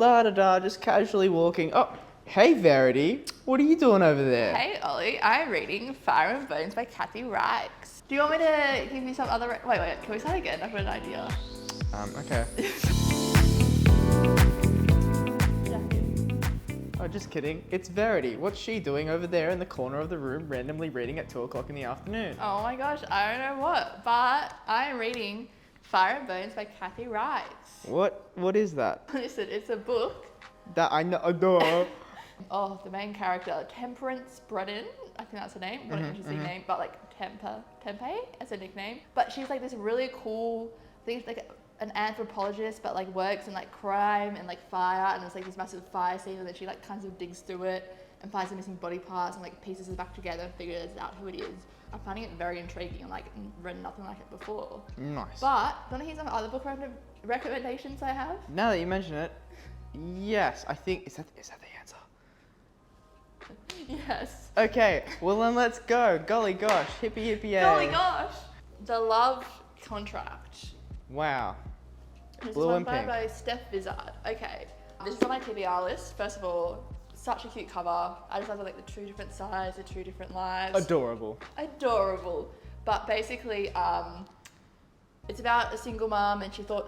La da da, just casually walking. Oh, hey Verity, what are you doing over there? Hey Ollie, I'm reading Fire and Bones by Kathy Reichs. Do you want me to give you some other... Wait, can we start again? I've got an idea. Okay. Oh, just kidding. It's Verity. What's she doing over there in the corner of the room, randomly reading at 2 o'clock in the afternoon? Oh my gosh, I don't know what, but I am reading Fire and Bones by Kathy Reichs. What is that? Listen, it's a book. That I know. Duh. Oh, the main character, Temperance Bredin, I think that's her name. What an interesting name, but like Tempe as a nickname. But she's like this really cool, I think it's like an anthropologist, but like works in like crime and like fire, and there's like this massive fire scene, and then she like kind of digs through it and finds the missing body parts and like pieces it back together and figures out who it is. I'm finding it very intriguing and like read nothing like it before. Nice. But do you want to hear some other book recommendations I have? Now that you mention it, yes, I think is that the answer? Yes. Okay, well then let's go. Golly gosh, hippie hippie yay. Golly gosh. The Love Contract. Wow. This Blue is and one pink. by Steph Vizard. Okay, this is on my TBR list. First of all, such a cute cover. I just love like the two different sides, the two different lives. Adorable. Adorable. But basically, it's about a single mom, and her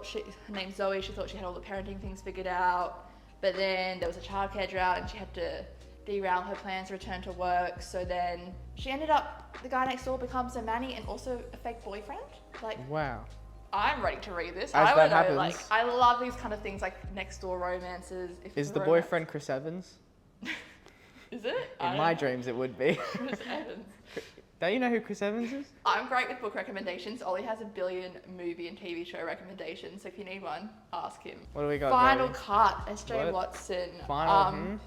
name's Zoe. She thought she had all the parenting things figured out, but then there was a childcare drought, and she had to derail her plans to return to work. So then she ended up, the guy next door becomes a nanny and also a fake boyfriend. Like, Wow. I'm ready to read this. As I that would know, happens. like, I love these kind of things, like next door romances. If Is it's the a romance. boyfriend Chris Evans? Is it? In my dreams, it would be. Chris Evans. Don't you know who Chris Evans is? I'm great with book recommendations. Ollie has a billion movie and TV show recommendations, so if you need one, ask him. What do we got? Final Verity? Cut, S.J. What? Watson. Final.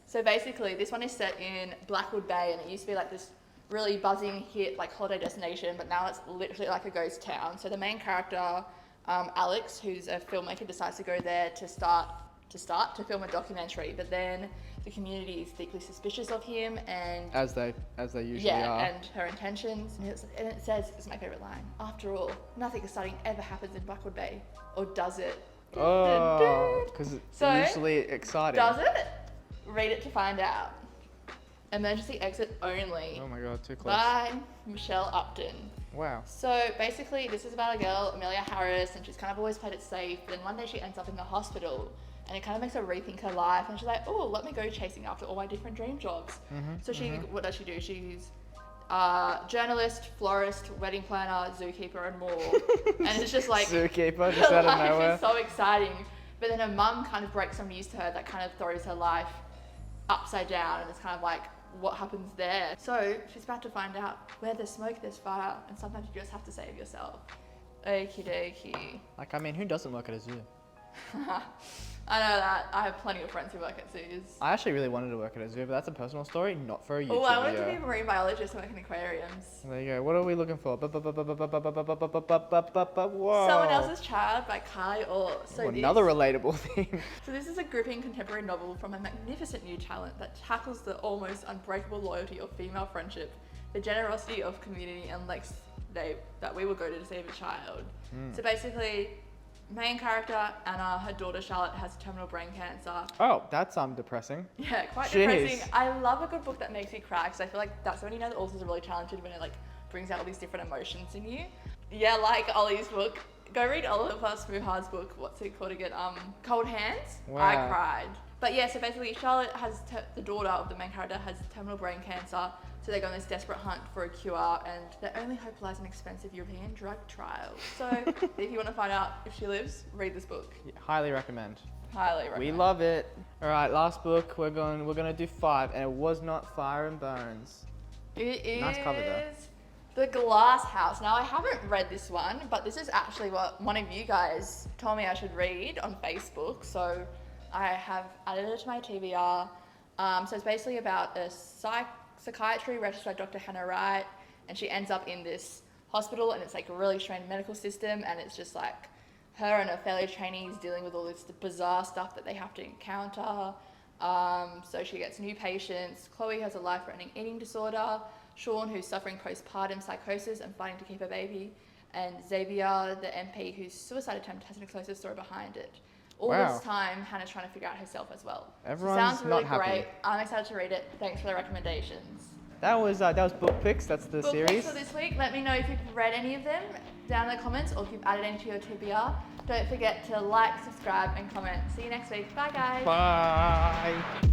So basically, this one is set in Blackwood Bay, and it used to be like this really buzzing hit, like holiday destination, but now it's literally like a ghost town. So the main character, Alex, who's a filmmaker, decides to go there to film a documentary, but then the community is deeply suspicious of him, and As they usually are. and her intentions. And it says, this is my favorite line, after all, nothing exciting ever happens in Blackwood Bay, or does it? Oh, because it's So, usually exciting. Does it? Read it to find out. Emergency Exit Only Oh my god, too close. by Michelle Upton. Wow. So basically, this is about a girl, Amelia Harris, and she's kind of always played it safe. But then one day she ends up in the hospital, and it kind of makes her rethink her life. And she's like, "Oh, let me go chasing after all my different dream jobs." So what does she do? She's journalist, florist, wedding planner, zookeeper, and more. And it's just like Zookeeper, just out of life nowhere. is so exciting. But then her mum kind of breaks some news to her that kind of throws her life upside down, and it's kind of like, what happens there? So she's about to find out, where there's smoke, there's fire, and sometimes you just have to save yourself. Okie dokie. Like, I mean, who doesn't work at a zoo? I know that. I have plenty of friends who work at zoos. I actually really wanted to work at a zoo, but that's a personal story, not for a YouTube Oh, I wanted video. to be a marine biologist and work in aquariums. There you go. What are we looking for? Whoa. Someone Else's Child by Kai Orr. So Another relatable theme. So this is a gripping contemporary novel from a magnificent new talent that tackles the almost unbreakable loyalty of female friendship, the generosity of community, and lengths that we will go to save a child. So basically, main character Anna, her daughter Charlotte has terminal brain cancer. Oh, that's depressing. Yeah, quite Jeez. depressing. I love a good book that makes me cry, because I feel like that's when you know the authors are really talented, when it like brings out all these different emotions in you. Yeah, like Ollie's book. Go read Oliver Smoothard's book. What's it called again? Cold Hands. Wow. I cried. But yeah, so basically Charlotte has, the daughter of the main character has terminal brain cancer, so they go on this desperate hunt for a cure, and their only hope lies in expensive European drug trials. So if you want to find out if she lives, read this book. Yeah, highly recommend. Highly recommend. We love it. All right, last book. We're gonna do 5, and it was not Fire and Bones. It is Nice cover, though. The Glass House. Now, I haven't read this one, but this is actually what one of you guys told me I should read on Facebook, so I have added it to my TBR. So it's basically about a psychiatry registered by Dr. Hannah Wright, and she ends up in this hospital, and it's like a really strange medical system, and it's just like her and her fellow trainees dealing with all this bizarre stuff that they have to encounter. So she gets new patients. Chloe has a life-threatening eating disorder. Sean, who's suffering postpartum psychosis and fighting to keep her baby. And Xavier, the MP, whose suicide attempt has an explosive story behind it. all Wow. this time, Hannah's trying to figure out herself as well. Everyone's Sounds really not happy. great. I'm excited to read it. Thanks for the recommendations. That was book picks. That's the Book series. picks for this week. Let me know if you've read any of them down in the comments or if you've added any to your TBR. Don't forget to like, subscribe, and comment. See you next week. Bye, guys. Bye.